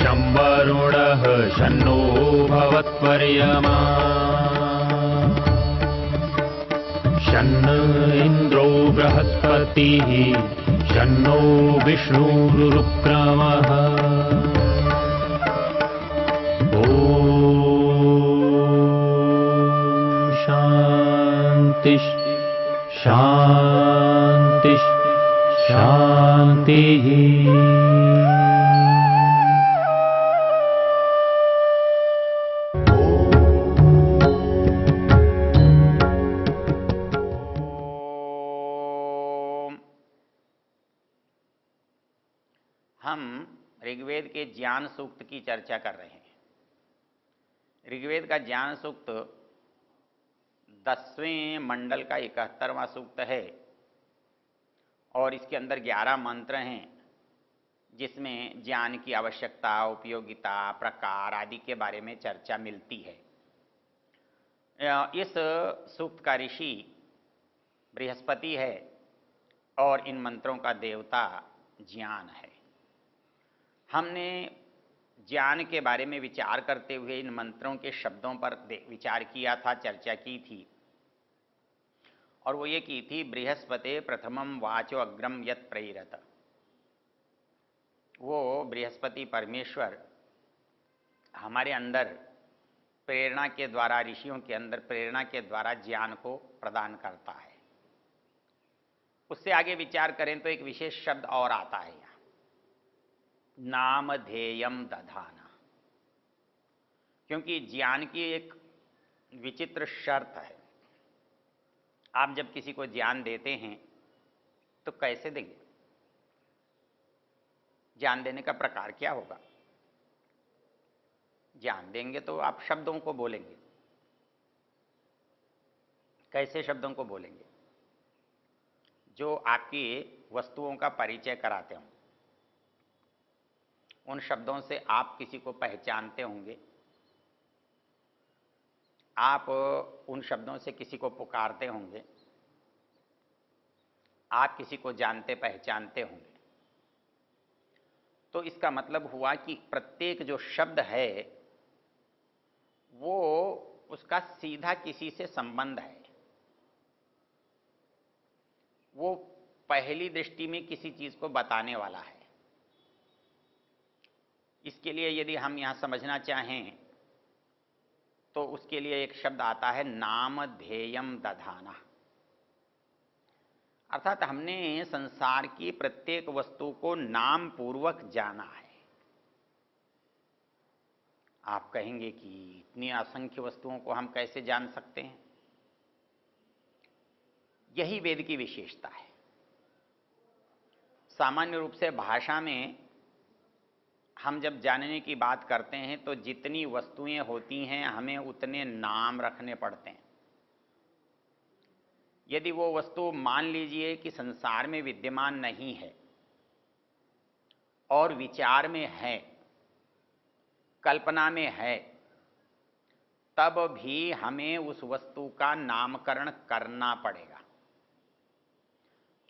शं वरुणः शन्नो भवत्पर्यमा शन्न इन्द्रो बृहस्पतिः शन्नो विष्णुरुक्रमः ॐ शान्ति शान्ति शान्तिः। हम ऋग्वेद के ज्ञान सूक्त की चर्चा कर रहे हैं। ऋग्वेद का ज्ञान सूक्त 10वें मंडल का 71वां सूक्त है और इसके अंदर 11 मंत्र हैं जिसमें ज्ञान की आवश्यकता, उपयोगिता, प्रकार आदि के बारे में चर्चा मिलती है। इस सूक्त का ऋषि बृहस्पति है और इन मंत्रों का देवता ज्ञान है। हमने ज्ञान के बारे में विचार करते हुए इन मंत्रों के शब्दों पर विचार किया था, चर्चा की थी और वो ये की थी, बृहस्पते प्रथमम वाचो अग्रम यत् प्रेरत। वो बृहस्पति परमेश्वर हमारे अंदर प्रेरणा के द्वारा, ऋषियों के अंदर प्रेरणा के द्वारा ज्ञान को प्रदान करता है। उससे आगे विचार करें तो एक विशेष शब्द और आता है यहाँ, नामधेयम दधाना। क्योंकि ज्ञान की एक विचित्र शर्त है, आप जब किसी को ज्ञान देते हैं तो कैसे देंगे? ज्ञान देने का प्रकार क्या होगा? ज्ञान देंगे तो आप शब्दों को बोलेंगे। कैसे शब्दों को बोलेंगे? जो आपकी वस्तुओं का परिचय कराते हों, उन शब्दों से आप किसी को पहचानते होंगे, आप उन शब्दों से किसी को पुकारते होंगे, आप किसी को जानते पहचानते होंगे। तो इसका मतलब हुआ कि प्रत्येक जो शब्द है वो उसका सीधा किसी से संबंध है। वो पहली दृष्टि में किसी चीज को बताने वाला है। इसके लिए यदि हम यहाँ समझना चाहें तो उसके लिए एक शब्द आता है, नामधेयम दधाना। अर्थात हमने संसार की प्रत्येक वस्तु को नाम पूर्वक जाना है। आप कहेंगे कि इतनी असंख्य वस्तुओं को हम कैसे जान सकते हैं? यही वेद की विशेषता है। सामान्य रूप से भाषा में हम जब जानने की बात करते हैं तो जितनी वस्तुएं होती हैं हमें उतने नाम रखने पड़ते हैं। यदि वो वस्तु मान लीजिए कि संसार में विद्यमान नहीं है और विचार में है, कल्पना में है, तब भी हमें उस वस्तु का नामकरण करना पड़ेगा,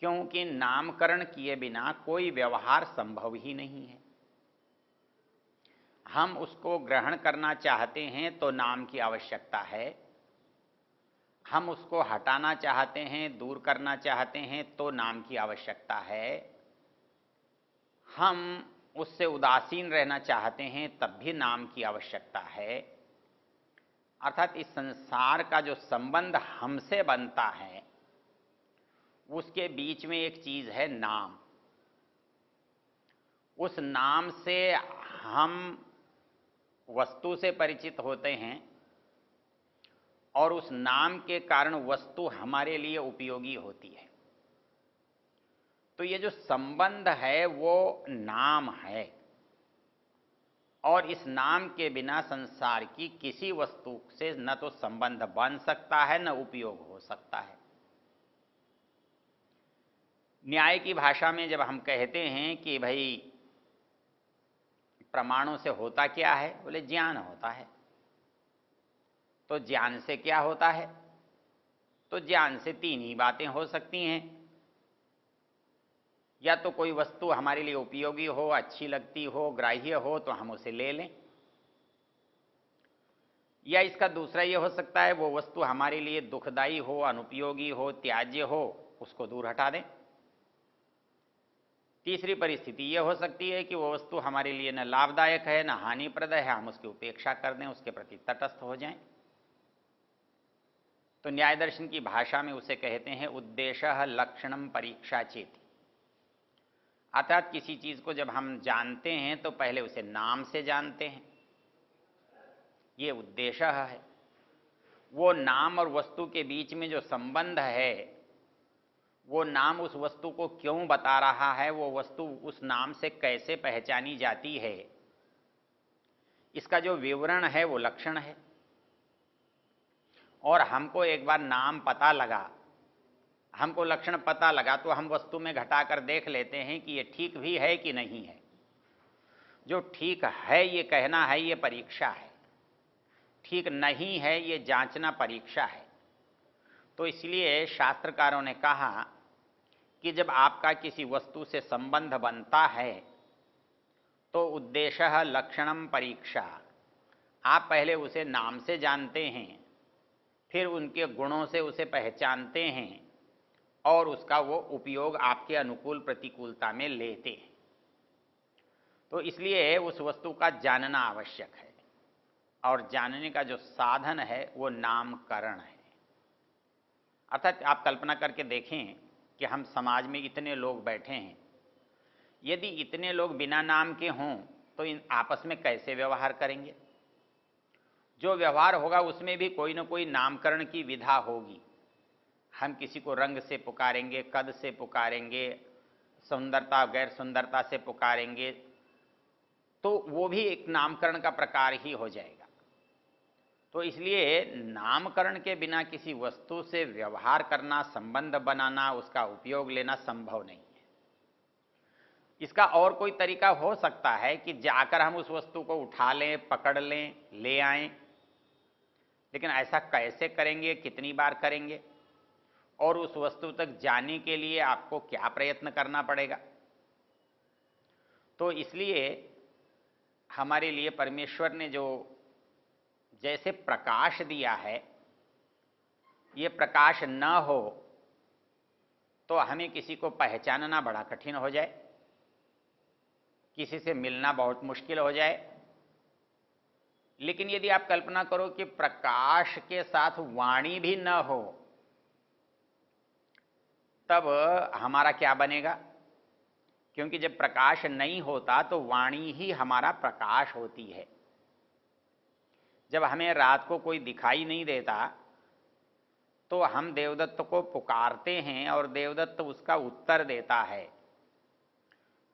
क्योंकि नामकरण किए बिना कोई व्यवहार संभव ही नहीं है। हम उसको ग्रहण करना चाहते हैं तो नाम की आवश्यकता है, हम उसको हटाना चाहते हैं, दूर करना चाहते हैं तो नाम की आवश्यकता है, हम उससे उदासीन रहना चाहते हैं तब भी नाम की आवश्यकता है। अर्थात इस संसार का जो संबंध हमसे बनता है उसके बीच में एक चीज है नाम। उस नाम से हम वस्तु से परिचित होते हैं और उस नाम के कारण वस्तु हमारे लिए उपयोगी होती है। तो ये जो संबंध है वो नाम है और इस नाम के बिना संसार की किसी वस्तु से न तो संबंध बन सकता है न उपयोग हो सकता है। न्याय की भाषा में जब हम कहते हैं कि भाई प्रमाणों से होता क्या है, बोले ज्ञान होता है। तो ज्ञान से क्या होता है? तो ज्ञान से तीन ही बातें हो सकती हैं। या तो कोई वस्तु हमारे लिए उपयोगी हो, अच्छी लगती हो, ग्राह्य हो तो हम उसे ले लें, या इसका दूसरा ये हो सकता है वो वस्तु हमारे लिए दुखदाई हो, अनुपयोगी हो, त्याज्य हो, उसको दूर हटा दें। तीसरी परिस्थिति ये हो सकती है कि वो वस्तु हमारे लिए न लाभदायक है न हानिप्रद है, हम उसकी उपेक्षा कर दें, उसके प्रति तटस्थ हो जाएं। तो न्याय दर्शन की भाषा में उसे कहते हैं उद्देश्य लक्षणम परीक्षा चेति। अर्थात किसी चीज को जब हम जानते हैं तो पहले उसे नाम से जानते हैं, ये उद्देश्य है। वो नाम और वस्तु के बीच में जो संबंध है, वो नाम उस वस्तु को क्यों बता रहा है, वो वस्तु उस नाम से कैसे पहचानी जाती है, इसका जो विवरण है वो लक्षण है। और हमको एक बार नाम पता लगा, हमको लक्षण पता लगा, तो हम वस्तु में घटाकर देख लेते हैं कि ये ठीक भी है कि नहीं है। जो ठीक है ये कहना है, ये परीक्षा है, ठीक नहीं है ये जांचना परीक्षा है। तो इसलिए शास्त्रकारों ने कहा कि जब आपका किसी वस्तु से संबंध बनता है तो उद्देश्य लक्षणम परीक्षा, आप पहले उसे नाम से जानते हैं, फिर उनके गुणों से उसे पहचानते हैं और उसका वो उपयोग आपके अनुकूल प्रतिकूलता में लेते हैं। तो इसलिए उस वस्तु का जानना आवश्यक है, और जानने का जो साधन है वो नामकरण है। अर्थात आप कल्पना करके देखें कि हम समाज में इतने लोग बैठे हैं, यदि इतने लोग बिना नाम के हों तो इन आपस में कैसे व्यवहार करेंगे? जो व्यवहार होगा उसमें भी कोई न कोई नामकरण की विधा होगी। हम किसी को रंग से पुकारेंगे, कद से पुकारेंगे, सुंदरता गैर सुंदरता से पुकारेंगे, तो वो भी एक नामकरण का प्रकार ही हो जाएगा। तो इसलिए नामकरण के बिना किसी वस्तु से व्यवहार करना, संबंध बनाना, उसका उपयोग लेना संभव नहीं है। इसका और कोई तरीका हो सकता है कि जाकर हम उस वस्तु को उठा लें, पकड़ लें, ले आएं, लेकिन ऐसा कैसे करेंगे, कितनी बार करेंगे, और उस वस्तु तक जाने के लिए आपको क्या प्रयत्न करना पड़ेगा? तो इसलिए हमारे लिए परमेश्वर ने जो जैसे प्रकाश दिया है, ये प्रकाश न हो तो हमें किसी को पहचानना बड़ा कठिन हो जाए, किसी से मिलना बहुत मुश्किल हो जाए। लेकिन यदि आप कल्पना करो कि प्रकाश के साथ वाणी भी न हो, तब हमारा क्या बनेगा? क्योंकि जब प्रकाश नहीं होता तो वाणी ही हमारा प्रकाश होती है। जब हमें रात को कोई दिखाई नहीं देता तो हम देवदत्त को पुकारते हैं और देवदत्त उसका उत्तर देता है।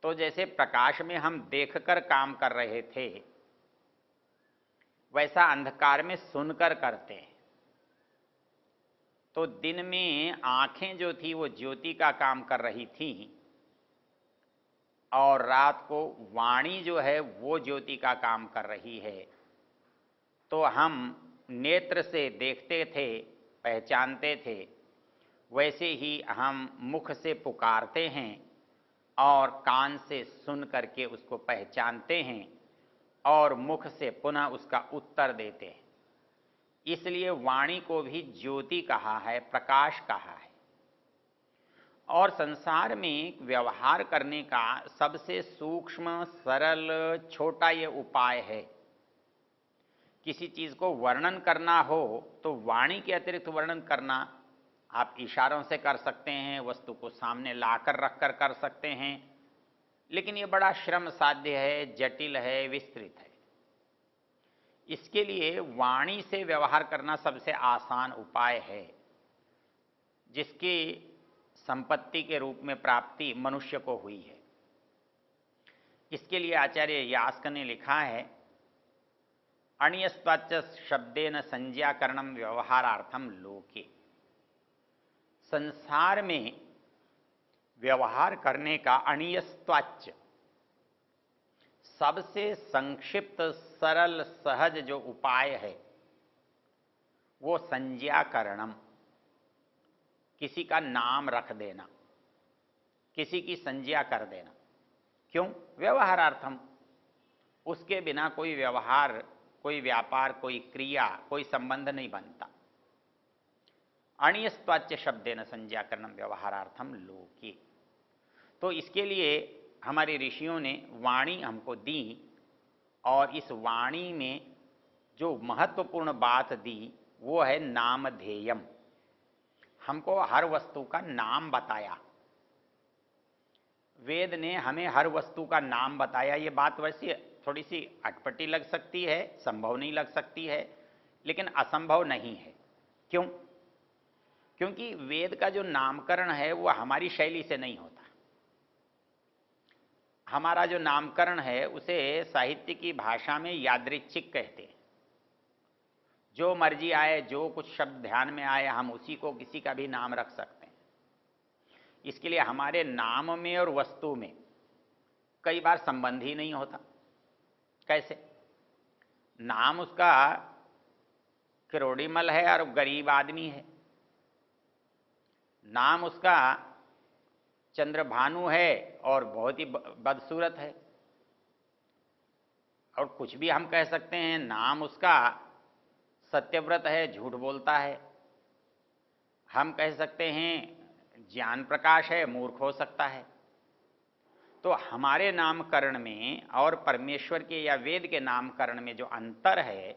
तो जैसे प्रकाश में हम देखकर काम कर रहे थे, वैसा अंधकार में सुनकर करते हैं। तो दिन में आंखें जो थी वो ज्योति का काम कर रही थी, और रात को वाणी जो है वो ज्योति का काम कर रही है। तो हम नेत्र से देखते थे, पहचानते थे, वैसे ही हम मुख से पुकारते हैं और कान से सुन करके उसको पहचानते हैं और मुख से पुनः उसका उत्तर देते हैं। इसलिए वाणी को भी ज्योति कहा है, प्रकाश कहा है। और संसार में व्यवहार करने का सबसे सूक्ष्म, सरल, छोटा ये उपाय है। किसी चीज को वर्णन करना हो तो वाणी के अतिरिक्त वर्णन करना आप इशारों से कर सकते हैं, वस्तु को सामने लाकर रखकर कर सकते हैं, लेकिन ये बड़ा श्रम साध्य है, जटिल है, विस्तृत है। इसके लिए वाणी से व्यवहार करना सबसे आसान उपाय है, जिसकी संपत्ति के रूप में प्राप्ति मनुष्य को हुई है। इसके लिए आचार्य यास्क ने लिखा है, अण्यस्त्वाच्च शब्देन संज्ञाकरणम व्यवहारार्थम लोके। संसार में व्यवहार करने का अण्यस्त्वाच्च सबसे संक्षिप्त, सरल, सहज जो उपाय है वो संज्ञाकरणम, किसी का नाम रख देना। किसी की संज्ञा कर देना। क्यों? व्यवहारार्थम। उसके बिना कोई व्यवहार, कोई व्यापार, कोई क्रिया, कोई संबंध नहीं बनता। अणीयस्त्वाच्य शब्देन संज्ञाकरणम व्यवहारार्थम लोके। तो इसके लिए हमारे ऋषियों ने वाणी हमको दी, और इस वाणी में जो महत्वपूर्ण बात दी वो है नामधेयम। हमको हर वस्तु का नाम बताया। वेद ने हमें हर वस्तु का नाम बताया। ये बात वैसे थोड़ी सी अटपटी लग सकती है, संभव नहीं लग सकती है, लेकिन असंभव नहीं है। क्यों? क्योंकि वेद का जो नामकरण है वो हमारी शैली से नहीं होता। हमारा जो नामकरण है उसे साहित्य की भाषा में यादृच्छिक कहते हैं। जो मर्जी आए, जो कुछ शब्द ध्यान में आए, हम उसी को किसी का भी नाम रख सकते हैं। इसके लिए हमारे नाम में और वस्तु में कई बार संबंध ही नहीं होता। कैसे? नाम उसका किरोड़ीमल है और गरीब आदमी है। नाम उसका चंद्रभानु है और बहुत ही बदसूरत है। और कुछ भी हम कह सकते हैं। नाम उसका सत्यव्रत है, झूठ बोलता है। हम कह सकते हैं ज्ञान प्रकाश है, मूर्ख हो सकता है। तो हमारे नामकरण में और परमेश्वर के या वेद के नामकरण में जो अंतर है,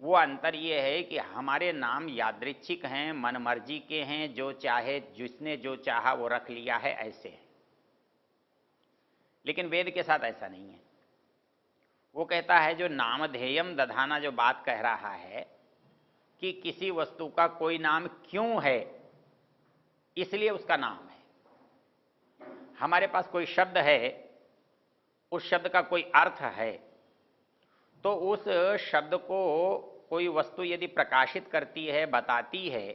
वो अंतर ये है कि हमारे नाम यादृच्छिक हैं, मनमर्जी के हैं, जो चाहे, जिसने जो चाहा वो रख लिया है, ऐसे है। लेकिन वेद के साथ ऐसा नहीं है। वो कहता है जो नामधेयम दधाना जो बात कह रहा है कि किसी वस्तु का कोई नाम क्यों है, इसलिए उसका नाम है। हमारे पास कोई शब्द है, उस शब्द का कोई अर्थ है, तो उस शब्द को कोई वस्तु यदि प्रकाशित करती है, बताती है,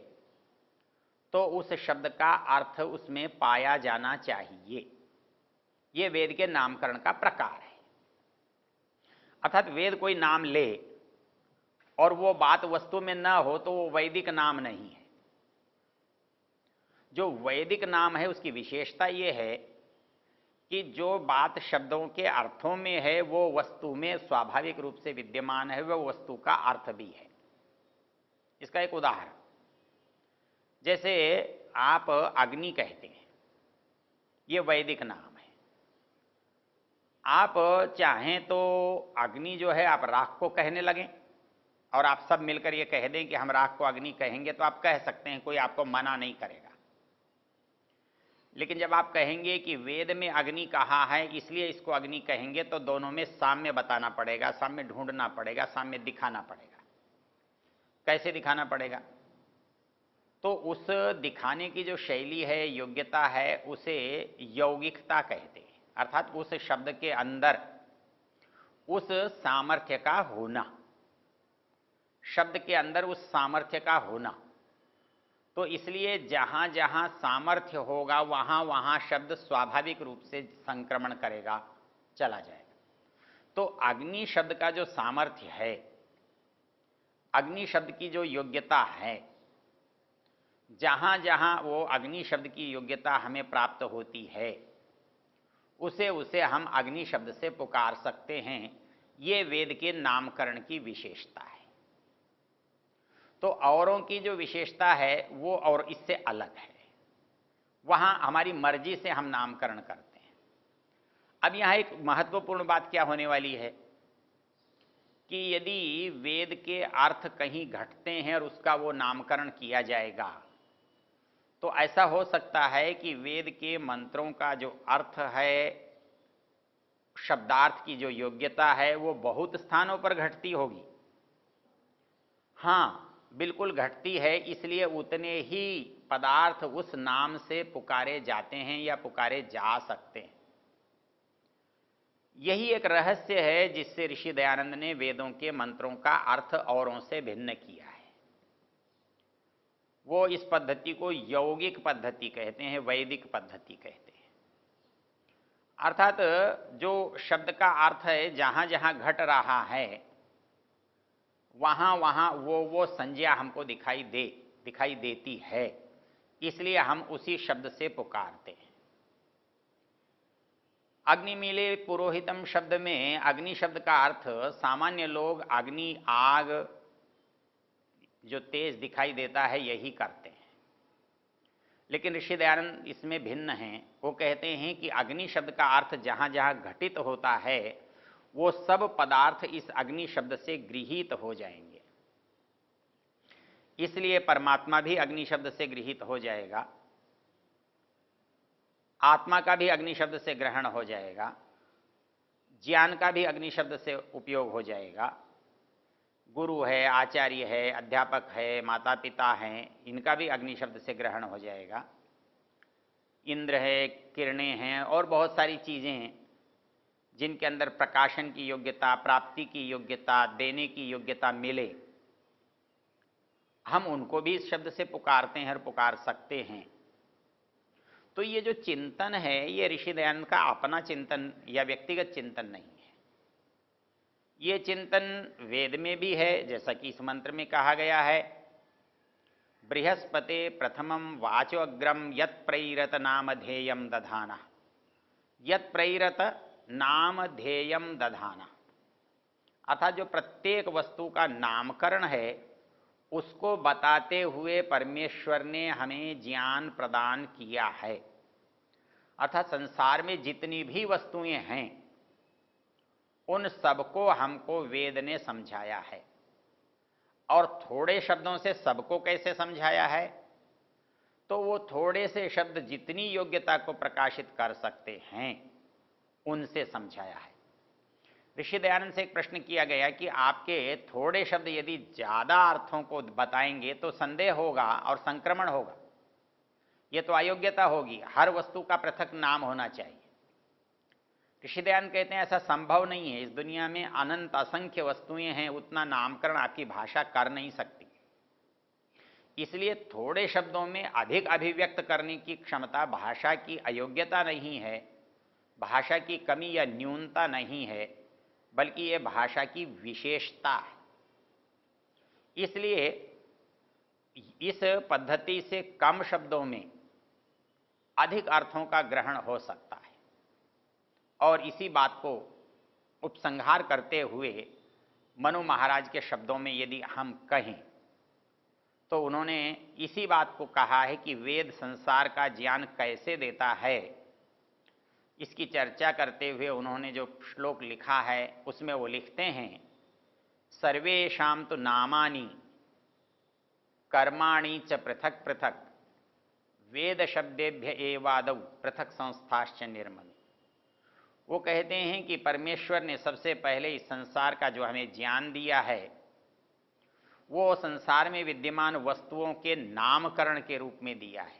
तो उस शब्द का अर्थ उसमें पाया जाना चाहिए। ये वेद के नामकरण का प्रकार है। अर्थात वेद कोई नाम ले और वो बात वस्तु में न हो तो वो वैदिक नाम नहीं है। जो वैदिक नाम है उसकी विशेषता ये है कि जो बात शब्दों के अर्थों में है वो वस्तु में स्वाभाविक रूप से विद्यमान है, वो वस्तु का अर्थ भी है। इसका एक उदाहरण, जैसे आप अग्नि कहते हैं, ये वैदिक नाम है। आप चाहें तो अग्नि जो है आप राख को कहने लगें और आप सब मिलकर ये कह दें कि हम राख को अग्नि कहेंगे, तो आप कह सकते हैं, कोई आपको मना नहीं करेगा। लेकिन जब आप कहेंगे कि वेद में अग्नि कहा है इसलिए इसको अग्नि कहेंगे, तो दोनों में साम्य बताना पड़ेगा, साम्य ढूंढना पड़ेगा, साम्य दिखाना पड़ेगा। कैसे दिखाना पड़ेगा? तो उस दिखाने की जो शैली है, योग्यता है, उसे यौगिकता कहते हैं। अर्थात उस शब्द के अंदर उस सामर्थ्य का होना, शब्द के अंदर उस सामर्थ्य का होना। तो इसलिए जहां जहां सामर्थ्य होगा वहां वहां शब्द स्वाभाविक रूप से संक्रमण करेगा, चला जाएगा। तो अग्नि शब्द का जो सामर्थ्य है, अग्नि शब्द की जो योग्यता है, जहां जहां वो अग्नि शब्द की योग्यता हमें प्राप्त होती है, उसे हम अग्नि शब्द से पुकार सकते हैं। ये वेद के नामकरण की विशेषता है। तो औरों की जो विशेषता है वो और इससे अलग है। वहां हमारी मर्जी से हम नामकरण करते हैं। अब यहां एक महत्वपूर्ण बात क्या होने वाली है कि यदि वेद के अर्थ कहीं घटते हैं और उसका वो नामकरण किया जाएगा, तो ऐसा हो सकता है कि वेद के मंत्रों का जो अर्थ है, शब्दार्थ की जो योग्यता है, वो बहुत स्थानों पर घटती होगी। हाँ, बिल्कुल घटती है, इसलिए उतने ही पदार्थ उस नाम से पुकारे जाते हैं या पुकारे जा सकते हैं। यही एक रहस्य है जिससे ऋषि दयानंद ने वेदों के मंत्रों का अर्थ औरों से भिन्न किया है। वो इस पद्धति को यौगिक पद्धति कहते हैं, वैदिक पद्धति कहते हैं। अर्थात जो शब्द का अर्थ है जहां जहां घट रहा है वहां वहां वो संज्ञा हमको दिखाई देती है, इसलिए हम उसी शब्द से पुकारते हैं। अग्निमीले पुरोहितम शब्द में अग्नि शब्द का अर्थ सामान्य लोग अग्नि, आग जो तेज दिखाई देता है यही करते हैं, लेकिन ऋषि दयानंद इसमें भिन्न हैं। वो कहते हैं कि अग्नि शब्द का अर्थ जहां जहां घटित होता है वो सब पदार्थ इस अग्नि शब्द से गृहीत हो जाएंगे, इसलिए परमात्मा भी अग्नि शब्द से गृहीत हो जाएगा, आत्मा का भी अग्नि शब्द से ग्रहण हो जाएगा, ज्ञान का भी अग्नि शब्द से उपयोग हो जाएगा, गुरु है, आचार्य है, अध्यापक है, माता पिता हैं, इनका भी अग्नि शब्द से ग्रहण हो जाएगा, इंद्र है, किरणें हैं और बहुत सारी चीज़ें हैं जिनके अंदर प्रकाशन की योग्यता, प्राप्ति की योग्यता, देने की योग्यता मिले, हम उनको भी इस शब्द से पुकारते हैं और पुकार सकते हैं। तो ये जो चिंतन है ये ऋषि दयानंद का अपना चिंतन या व्यक्तिगत चिंतन नहीं है, ये चिंतन वेद में भी है, जैसा कि इस मंत्र में कहा गया है, बृहस्पते प्रथमम वाचो अग्रम यत् प्रैरत नामधेयम दधाना, यत् प्रैरत नामधेयम दधाना, अर्थात जो प्रत्येक वस्तु का नामकरण है उसको बताते हुए परमेश्वर ने हमें ज्ञान प्रदान किया है। अर्थात संसार में जितनी भी वस्तुएं हैं उन सबको हमको वेद ने समझाया है, और थोड़े शब्दों से सबको कैसे समझाया है, तो वो थोड़े से शब्द जितनी योग्यता को प्रकाशित कर सकते हैं उनसे समझाया है। ऋषि दयानंद से एक प्रश्न किया गया कि आपके थोड़े शब्द यदि ज्यादा अर्थों को बताएंगे तो संदेह होगा और संक्रमण होगा, ये तो अयोग्यता होगी, हर वस्तु का पृथक नाम होना चाहिए। ऋषि दयानंद कहते हैं ऐसा संभव नहीं है, इस दुनिया में अनंत असंख्य वस्तुएं हैं, उतना नामकरण आपकी भाषा कर नहीं सकती, इसलिए थोड़े शब्दों में अधिक अभिव्यक्त करने की क्षमता भाषा की अयोग्यता नहीं है, भाषा की कमी या न्यूनता नहीं है, बल्कि ये भाषा की विशेषता है। इसलिए इस पद्धति से कम शब्दों में अधिक अर्थों का ग्रहण हो सकता है, और इसी बात को उपसंहार करते हुए मनु महाराज के शब्दों में यदि हम कहें तो उन्होंने इसी बात को कहा है कि वेद संसार का ज्ञान कैसे देता है, इसकी चर्चा करते हुए उन्होंने जो श्लोक लिखा है उसमें वो लिखते हैं, सर्वेषां तु नामानि कर्माणि च पृथक पृथक वेद शब्देभ्य एवादौ पृथक संस्थाश्च निर्मल। वो कहते हैं कि परमेश्वर ने सबसे पहले इस संसार का जो हमें ज्ञान दिया है वो संसार में विद्यमान वस्तुओं के नामकरण के रूप में दिया है,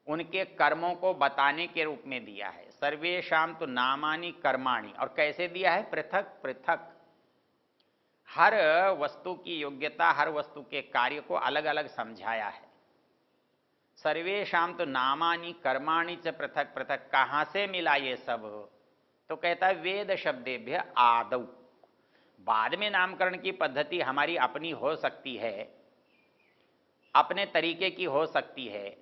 उनके कर्मों को बताने के रूप में दिया है। सर्वेषां तु नामानि कर्माणि, और कैसे दिया है, पृथक पृथक, हर वस्तु की योग्यता, हर वस्तु के कार्य को अलग अलग समझाया है। सर्वेषां तु नामानि कर्माणि च पृथक पृथक, कहाँ से मिला ये सब, तो कहता है वेद शब्देभ्य आदौ। बाद में नामकरण की पद्धति हमारी अपनी हो सकती है, अपने तरीके की हो सकती है,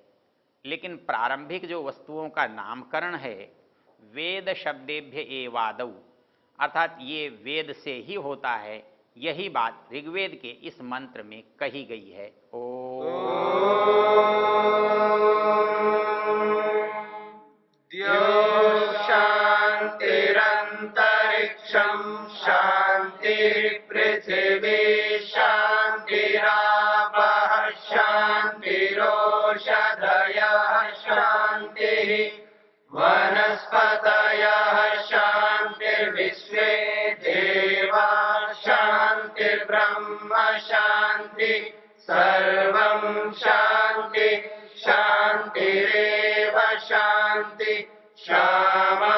लेकिन प्रारंभिक जो वस्तुओं का नामकरण है वेद शब्देभ्य एवादौ, अर्थात ये वेद से ही होता है। यही बात ऋग्वेद के इस मंत्र में कही गई है। शांतिरंतरिक्षं शांति पृथिवी शांतिरापः शांतिरोषधयः शांतिः वनस्पतयः शांतिर्विश्वे देवा शांतिर्ब्रह्म शांति सर्वं शांति शांतिरेव शांति शामा